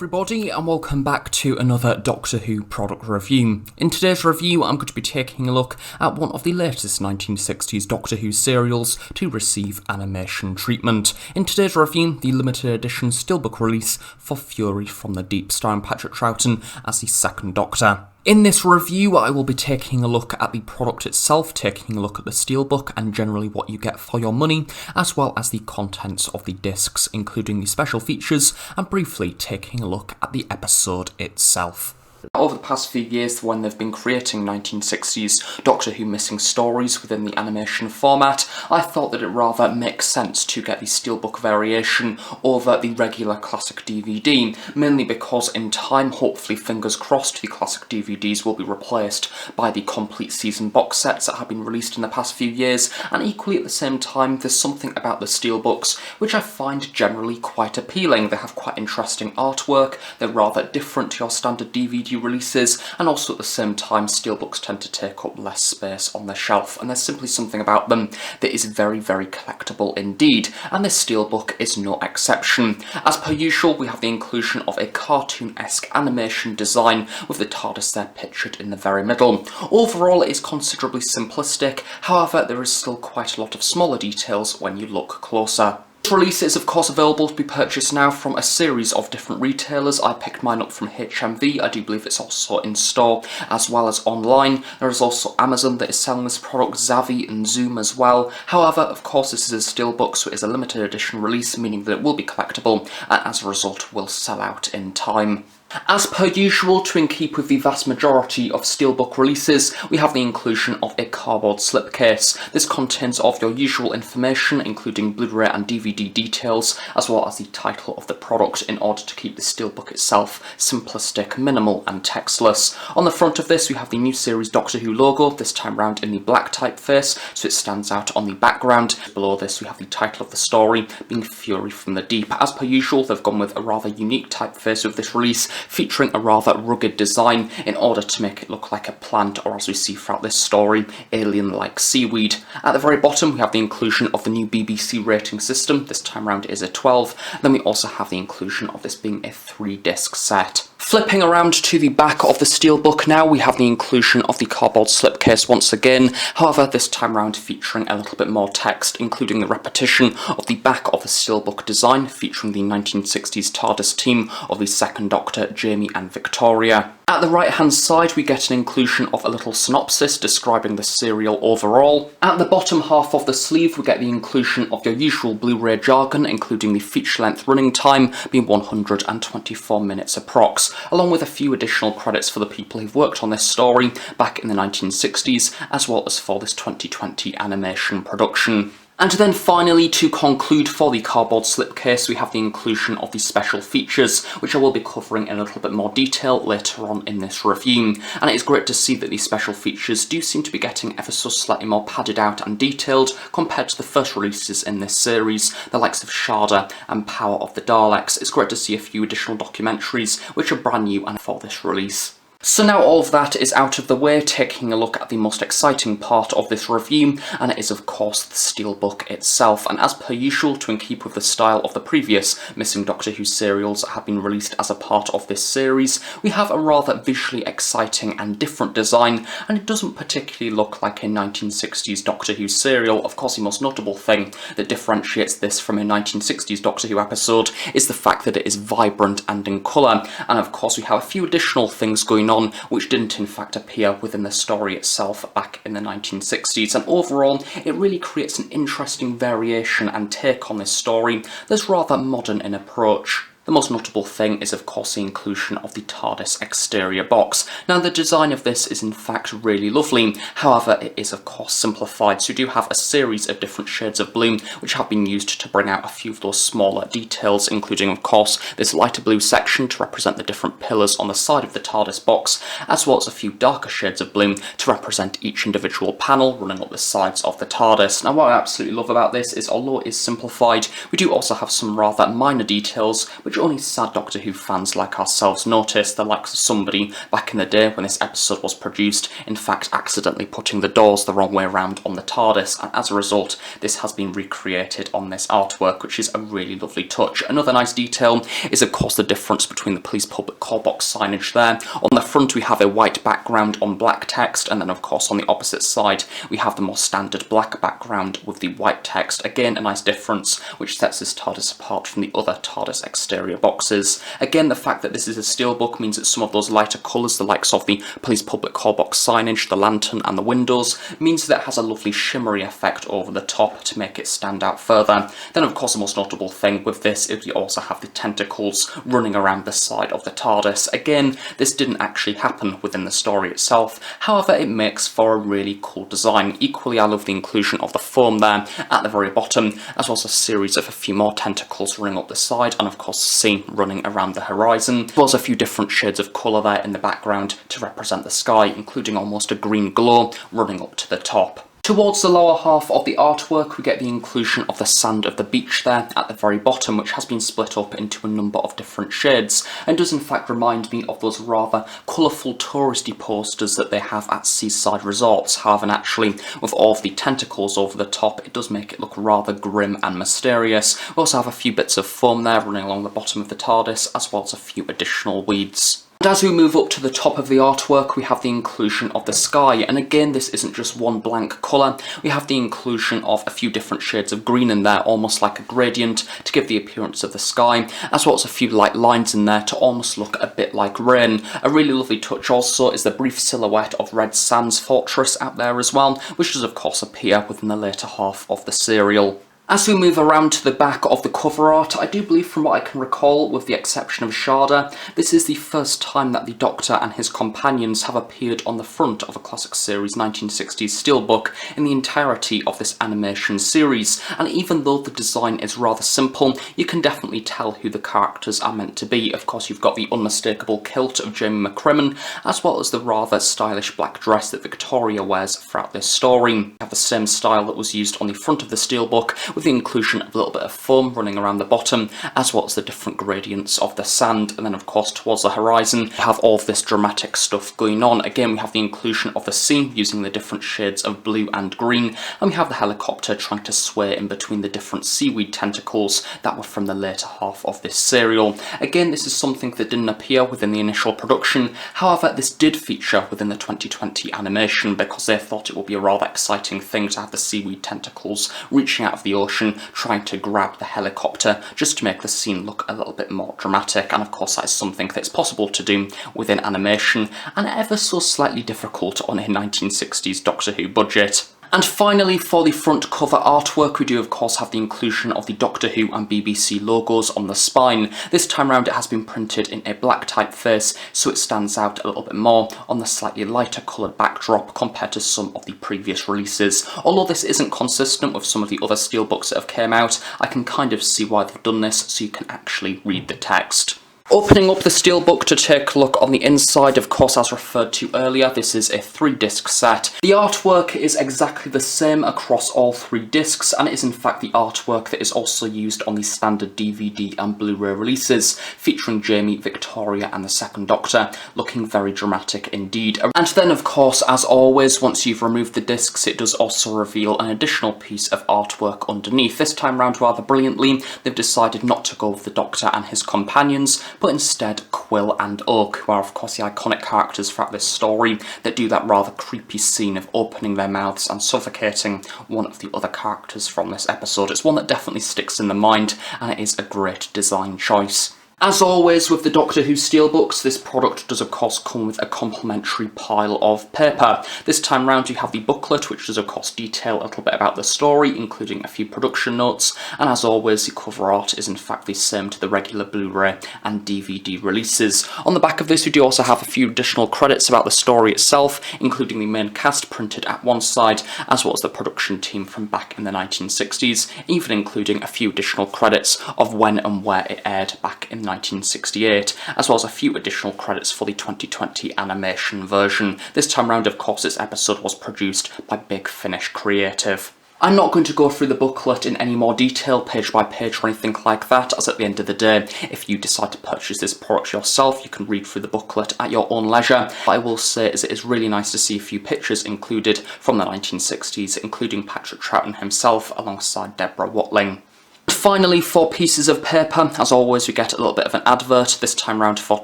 everybody, and welcome back to another Doctor Who product review. In today's review, I'm going to be taking a look at one of the latest 1960s Doctor Who serials to receive animation treatment. In today's review, the limited edition Steelbook release for Fury from the Deep, starring Patrick Troughton as the second Doctor. In this review, I will be taking a look at the product itself, taking a look at the Steelbook and generally what you get for your money, as well as the contents of the discs, including the special features, and briefly taking a look at the episode itself. Over the past few years, when they've been creating 1960s Doctor Who missing stories within the animation format, I thought that it rather makes sense to get the Steelbook variation over the regular classic DVD, mainly because in time, hopefully fingers crossed, the classic DVDs will be replaced by the complete season box sets that have been released in the past few years, and equally at the same time, there's something about the Steelbooks which I find generally quite appealing. They have quite interesting artwork, they're rather different to your standard DVD releases, and also at the same time Steelbooks tend to take up less space on the shelf, and there's simply something about them that is very, very collectible indeed, and this Steelbook is no exception. As per usual, we have the inclusion of a cartoon-esque animation design with the TARDIS there pictured in the very middle. Overall, it is considerably simplistic, however there is still quite a lot of smaller details when you look closer. This release is of course available to be purchased now from a series of different retailers. I picked mine up from HMV, I do believe it's also in store as well as online. There is also Amazon that is selling this product, Zavvi and Zoom as well. However, of course this is a Steelbook, so it is a limited edition release, meaning that it will be collectible and as a result will sell out in time. As per usual, to keep with the vast majority of Steelbook releases, we have the inclusion of a cardboard slipcase. This contains of your usual information, including Blu-ray and DVD details, as well as the title of the product, in order to keep the Steelbook itself simplistic, minimal and textless. On the front of this, we have the new series Doctor Who logo, this time round in the black typeface, so it stands out on the background. Below this, we have the title of the story, being Fury from the Deep. As per usual, they've gone with a rather unique typeface with this release, featuring a rather rugged design in order to make it look like a plant, or as we see throughout this story, alien-like seaweed. At the very bottom we have the inclusion of the new BBC rating system, this time round it is a 12, then we also have the inclusion of this being a 3-disc set. Flipping around to the back of the Steelbook now, we have the inclusion of the cardboard slipcase once again, however this time round featuring a little bit more text, including the repetition of the back of the Steelbook design, featuring the 1960s TARDIS team of the second Doctor, Jamie and Victoria. At the right hand side we get an inclusion of a little synopsis describing the serial overall. At the bottom half of the sleeve we get the inclusion of your usual Blu-ray jargon, including the feature length running time being 124 minutes approx, along with a few additional credits for the people who've worked on this story back in the 1960s, as well as for this 2020 animation production. And then finally, to conclude for the cardboard slipcase, we have the inclusion of the special features, which I will be covering in a little bit more detail later on in this review. And it is great to see that these special features do seem to be getting ever so slightly more padded out and detailed compared to the first releases in this series, the likes of Sharda and Power of the Daleks. It's great to see a few additional documentaries which are brand new and for this release. So now all of that is out of the way, taking a look at the most exciting part of this review, and it is of course the Steelbook itself. And as per usual, to keep with the style of the previous missing Doctor Who serials that have been released as a part of this series, we have a rather visually exciting and different design, and it doesn't particularly look like a 1960s Doctor Who serial. Of course, the most notable thing that differentiates this from a 1960s Doctor Who episode is the fact that it is vibrant and in colour, and of course we have a few additional things going on which didn't in fact appear within the story itself back in the 1960s, and overall it really creates an interesting variation and take on this story that's rather modern in approach. The most notable thing is of course the inclusion of the Tardis Exterior Box. Now the design of this is in fact really lovely, however it is of course simplified, so you do have a series of different shades of blue which have been used to bring out a few of those smaller details, including of course this lighter blue section to represent the different pillars on the side of the TARDIS box, as well as a few darker shades of blue to represent each individual panel running up the sides of the TARDIS. Now what I absolutely love about this is, although it is simplified, we do also have some rather minor details which only sad Doctor Who fans like ourselves noticed, the likes of somebody back in the day when this episode was produced, in fact accidentally putting the doors the wrong way around on the TARDIS, and as a result this has been recreated on this artwork, which is a really lovely touch. Another nice detail is of course the difference between the police public call box signage there. On the front we have a white background on black text, and then of course on the opposite side we have the more standard black background with the white text. Again, a nice difference which sets this TARDIS apart from the other TARDIS exterior boxes. Again, the fact that this is a steelbook means that some of those lighter colours, the likes of the police public call box signage, the lantern and the windows, means that it has a lovely shimmery effect over the top to make it stand out further. Then of course the most notable thing with this is we also have the tentacles running around the side of the TARDIS. Again, this didn't actually happen within the story itself, however it makes for a really cool design. Equally, I love the inclusion of the foam there at the very bottom, as well as a series of a few more tentacles running up the side, and of course the sea running around the horizon, as well as a few different shades of colour there in the background to represent the sky, including almost a green glow running up to the top. Towards the lower half of the artwork we get the inclusion of the sand of the beach there at the very bottom, which has been split up into a number of different shades, and does in fact remind me of those rather colourful touristy posters that they have at seaside resorts. However, naturally, with all of the tentacles over the top, it does make it look rather grim and mysterious. We also have a few bits of foam there running along the bottom of the TARDIS, as well as a few additional weeds. And as we move up to the top of the artwork, we have the inclusion of the sky, and again this isn't just one blank colour, we have the inclusion of a few different shades of green in there, almost like a gradient to give the appearance of the sky, as well as a few light lines in there to almost look a bit like rain. A really lovely touch also is the brief silhouette of Red Sands Fortress out there as well, which does of course appear within the later half of the serial. As we move around to the back of the cover art, I do believe from what I can recall, with the exception of Sharda, this is the first time that the Doctor and his companions have appeared on the front of a classic series 1960s steelbook in the entirety of this animation series, and even though the design is rather simple, you can definitely tell who the characters are meant to be. Of course you've got the unmistakable kilt of Jamie McCrimmon, as well as the rather stylish black dress that Victoria wears throughout this story. You have the same style that was used on the front of the steelbook, with the inclusion of a little bit of foam running around the bottom, as well as the different gradients of the sand, and then of course towards the horizon we have all of this dramatic stuff going on. Again, we have the inclusion of the sea using the different shades of blue and green, and we have the helicopter trying to sway in between the different seaweed tentacles that were from the later half of this serial. Again, this is something that didn't appear within the initial production, however this did feature within the 2020 animation because they thought it would be a rather exciting thing to have the seaweed tentacles reaching out of the ocean trying to grab the helicopter, just to make the scene look a little bit more dramatic. And of course that is something that's possible to do within animation, and ever so slightly difficult on a 1960s Doctor Who budget. And finally, for the front cover artwork, we do of course have the inclusion of the Doctor Who and BBC logos on the spine. This time round it has been printed in a black typeface, so it stands out a little bit more on the slightly lighter coloured backdrop compared to some of the previous releases. Although this isn't consistent with some of the other steelbooks that have came out, I can kind of see why they've done this, so you can actually read the text. Opening up the steelbook to take a look on the inside, of course as referred to earlier, this is a 3-disc set. The artwork is exactly the same across all 3 discs, and it is in fact the artwork that is also used on the standard DVD and Blu-ray releases, featuring Jamie, Victoria and the Second Doctor, looking very dramatic indeed. And then of course, as always, once you've removed the discs, it does also reveal an additional piece of artwork underneath. This time round, rather brilliantly, they've decided not to go with the Doctor and his companions, but instead Quill and Oak, who are of course the iconic characters throughout this story that do that rather creepy scene of opening their mouths and suffocating one of the other characters from this episode. It's one that definitely sticks in the mind, and it is a great design choice. As always with the Doctor Who steelbooks, this product does of course come with a complimentary pile of paper. This time round you have the booklet, which does of course detail a little bit about the story, including a few production notes, and as always the cover art is in fact the same to the regular Blu-ray and DVD releases. On the back of this we do also have a few additional credits about the story itself, including the main cast printed at one side, as well as the production team from back in the 1960s, even including a few additional credits of when and where it aired back in 1968, as well as a few additional credits for the 2020 animation version. This time round, of course, this episode was produced by Big Finish Creative. I'm not going to go through the booklet in any more detail, page by page or anything like that, as at the end of the day, if you decide to purchase this product yourself, you can read through the booklet at your own leisure. What I will say is it is really nice to see a few pictures included from the 1960s, including Patrick Troughton himself alongside Deborah Watling. Finally, 4 pieces of paper. As always, we get a little bit of an advert, this time round for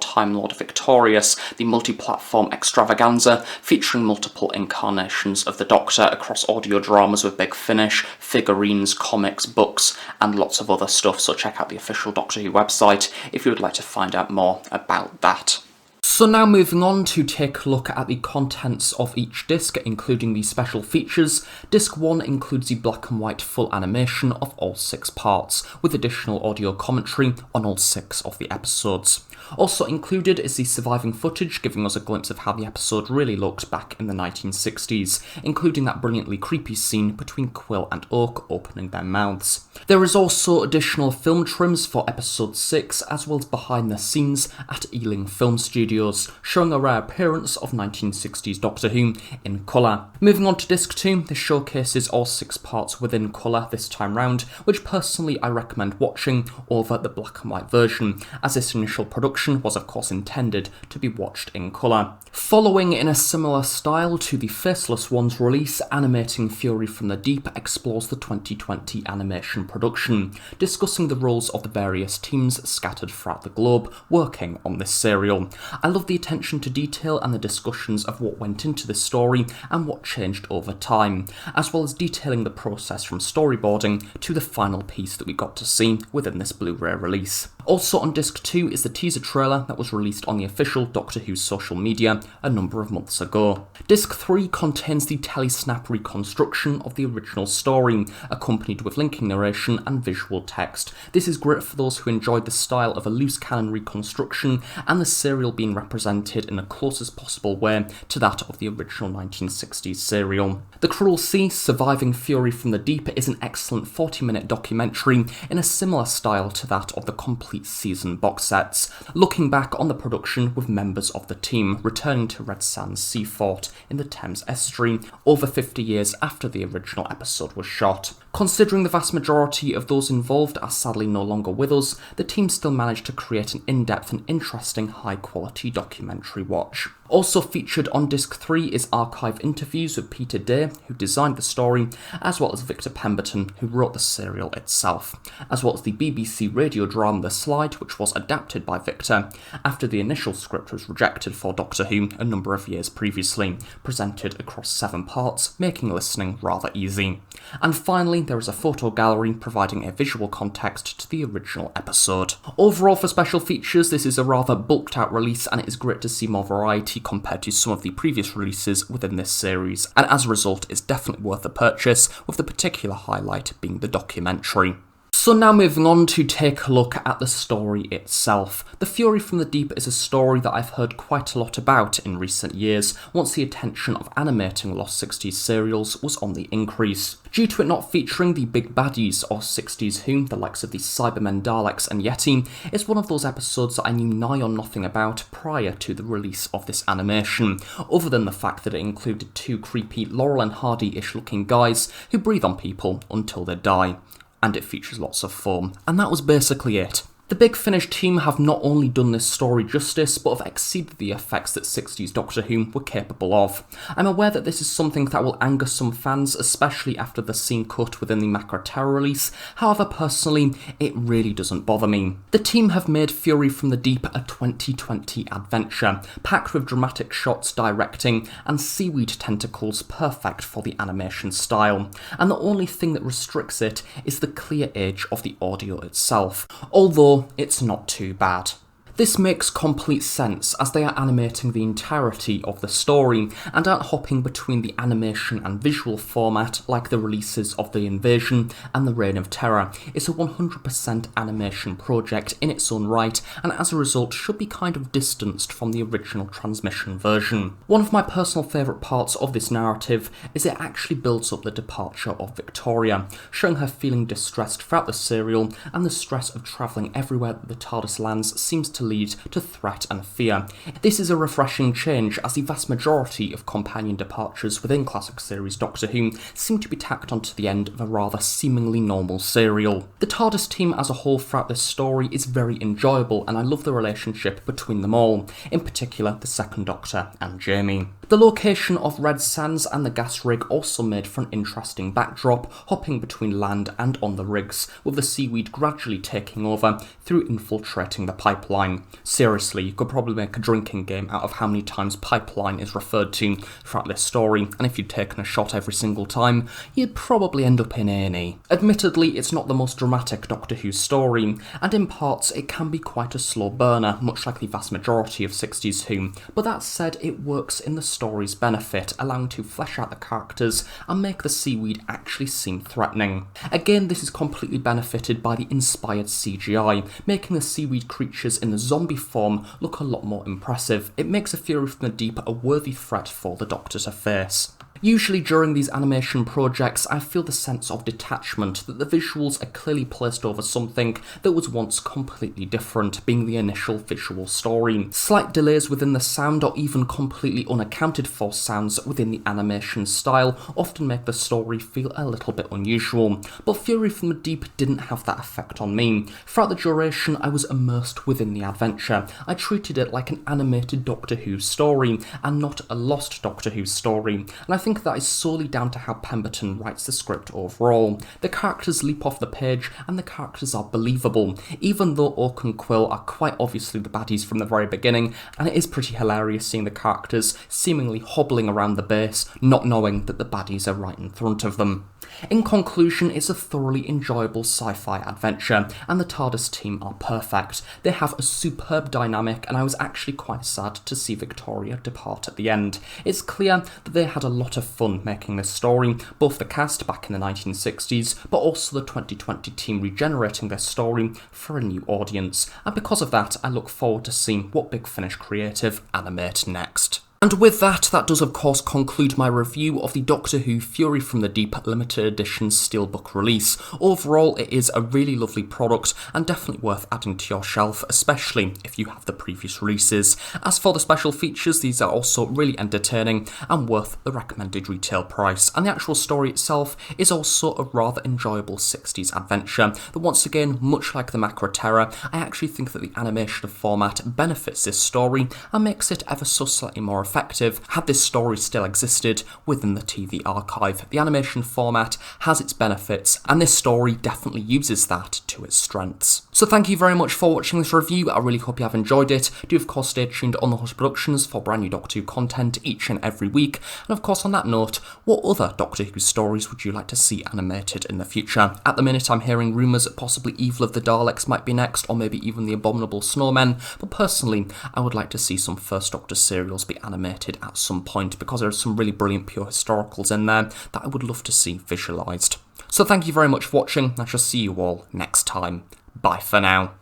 Time Lord Victorious, the multi-platform extravaganza featuring multiple incarnations of the Doctor across audio dramas with Big Finish, figurines, comics, books, and lots of other stuff, so check out the official Doctor Who website if you would like to find out more about that. So now moving on to take a look at the contents of each disc, including the special features. Disc 1 includes the black and white full animation of all 6 parts, with additional audio commentary on all 6 of the episodes. Also included is the surviving footage, giving us a glimpse of how the episode really looked back in the 1960s, including that brilliantly creepy scene between Quill and Oak opening their mouths. There is also additional film trims for episode 6, as well as behind the scenes at Ealing Film Studios, showing a rare appearance of 1960s Doctor Who in colour. Moving on to disc 2, this showcases all 6 parts within colour this time round, which personally I recommend watching over the black and white version, as this initial production was of course intended to be watched in colour. Following in a similar style to the Faceless One's release, Animating Fury from the Deep explores the 2020 animation production, discussing the roles of the various teams scattered throughout the globe working on this serial. I love the attention to detail and the discussions of what went into this story and what changed over time, as well as detailing the process from storyboarding to the final piece that we got to see within this Blu-ray release. Also on disc 2 is the teaser trailer that was released on the official Doctor Who social media a number of months ago. Disc 3 contains the telesnap reconstruction of the original story, accompanied with linking narration and visual text. This is great for those who enjoyed the style of a loose cannon reconstruction and the serial being represented in the closest possible way to that of the original 1960s serial. The Cruel Sea, Surviving Fury from the Deep is an excellent 40-minute documentary in a similar style to that of the complete season box sets, looking back on the production with members of the team returning to Red Sands Seafort in the Thames estuary over 50 years after the original episode was shot. Considering the vast majority of those involved are sadly no longer with us, the team still managed to create an in-depth and interesting high-quality documentary watch. Also featured on disc 3 is archive interviews with Peter Day, who designed the story, as well as Victor Pemberton, who wrote the serial itself, as well as the BBC radio drama The Slide, which was adapted by Victor after the initial script was rejected for Doctor Who a number of years previously, presented across 7 parts, making listening rather easy. And finally, there is a photo gallery providing a visual context to the original episode. Overall, for special features, this is a rather bulked out release, and it is great to see more variety compared to some of the previous releases within this series, and as a result is definitely worth the purchase, with the particular highlight being the documentary. So now moving on to take a look at the story itself. The Fury from the Deep is a story that I've heard quite a lot about in recent years, once the attention of animating Lost 60s serials was on the increase. Due to it not featuring the big baddies of 60s Who, the likes of the Cybermen, Daleks and Yeti, it's one of those episodes that I knew nigh on nothing about prior to the release of this animation, other than the fact that it included 2 creepy Laurel and Hardy-ish looking guys who breathe on people until they die. And it features lots of foam, and that was basically it. The Big Finish team have not only done this story justice, but have exceeded the effects that 60s Doctor Who were capable of. I'm aware that this is something that will anger some fans, especially after the scene cut within the Macra Terror release. However, personally, it really doesn't bother me. The team have made Fury from the Deep a 2020 adventure, packed with dramatic shots, directing, and seaweed tentacles perfect for the animation style. And the only thing that restricts it is the clear age of the audio itself, although it's not too bad. This makes complete sense, as they are animating the entirety of the story and aren't hopping between the animation and visual format like the releases of The Invasion and The Reign of Terror. It's a 100% animation project in its own right, and as a result should be kind of distanced from the original transmission version. One of my personal favourite parts of this narrative is it actually builds up the departure of Victoria, showing her feeling distressed throughout the serial, and the stress of travelling everywhere that the Tardis lands seems to lead to threat and fear. This is a refreshing change, as the vast majority of companion departures within classic series Doctor Who seem to be tacked onto the end of a rather seemingly normal serial. The TARDIS team as a whole throughout this story is very enjoyable, and I love the relationship between them all, in particular the second Doctor and Jamie. The location of Red Sands and the gas rig also made for an interesting backdrop, hopping between land and on the rigs, with the seaweed gradually taking over through infiltrating the pipeline. Seriously, you could probably make a drinking game out of how many times pipeline is referred to throughout this story, and if you'd taken a shot every single time, you'd probably end up in A&E. Admittedly, it's not the most dramatic Doctor Who story, and in parts it can be quite a slow burner, much like the vast majority of 60s Who, but that said, it works in the story's benefit, allowing to flesh out the characters and make the seaweed actually seem threatening. Again, this is completely benefited by the inspired CGI, making the seaweed creatures in the zombie form look a lot more impressive. It makes a Fury from the Deep a worthy threat for the Doctor to face. Usually during these animation projects, I feel the sense of detachment, that the visuals are clearly placed over something that was once completely different, being the initial visual story. Slight delays within the sound or even completely unaccounted for sounds within the animation style often make the story feel a little bit unusual, but Fury from the Deep didn't have that effect on me. Throughout the duration, I was immersed within the adventure. I treated it like an animated Doctor Who story, and not a lost Doctor Who story, and I think that is solely down to how Pemberton writes the script overall. The characters leap off the page and the characters are believable, even though Oak and Quill are quite obviously the baddies from the very beginning, and it is pretty hilarious seeing the characters seemingly hobbling around the base, not knowing that the baddies are right in front of them. In conclusion, it's a thoroughly enjoyable sci-fi adventure, and the TARDIS team are perfect. They have a superb dynamic, and I was actually quite sad to see Victoria depart at the end. It's clear that they had a lot of fun making this story, both the cast back in the 1960s, but also the 2020 team regenerating their story for a new audience, and because of that, I look forward to seeing what Big Finish Creative animate next. And with that does of course conclude my review of the Doctor Who Fury from the Deep limited edition Steelbook release. Overall, it is a really lovely product and definitely worth adding to your shelf, especially if you have the previous releases. As for the special features, these are also really entertaining and worth the recommended retail price. And the actual story itself is also a rather enjoyable 60s adventure that, once again, much like the Macra Terror, I actually think that the animation format benefits this story and makes it ever so slightly more effective had this story still existed within the TV archive. The animation format has its benefits, and this story definitely uses that to its strengths. So thank you very much for watching this review. I really hope you have enjoyed it. Do of course stay tuned on the Host Productions for brand new Doctor Who content each and every week. And of course, on that note, what other Doctor Who stories would you like to see animated in the future? At the minute, I'm hearing rumours that possibly Evil of the Daleks might be next, or maybe even the Abominable Snowmen, but personally, I would like to see some First Doctor serials be animated at some point, because there are some really brilliant pure historicals in there that I would love to see visualised. So thank you very much for watching, I shall see you all next time. Bye for now.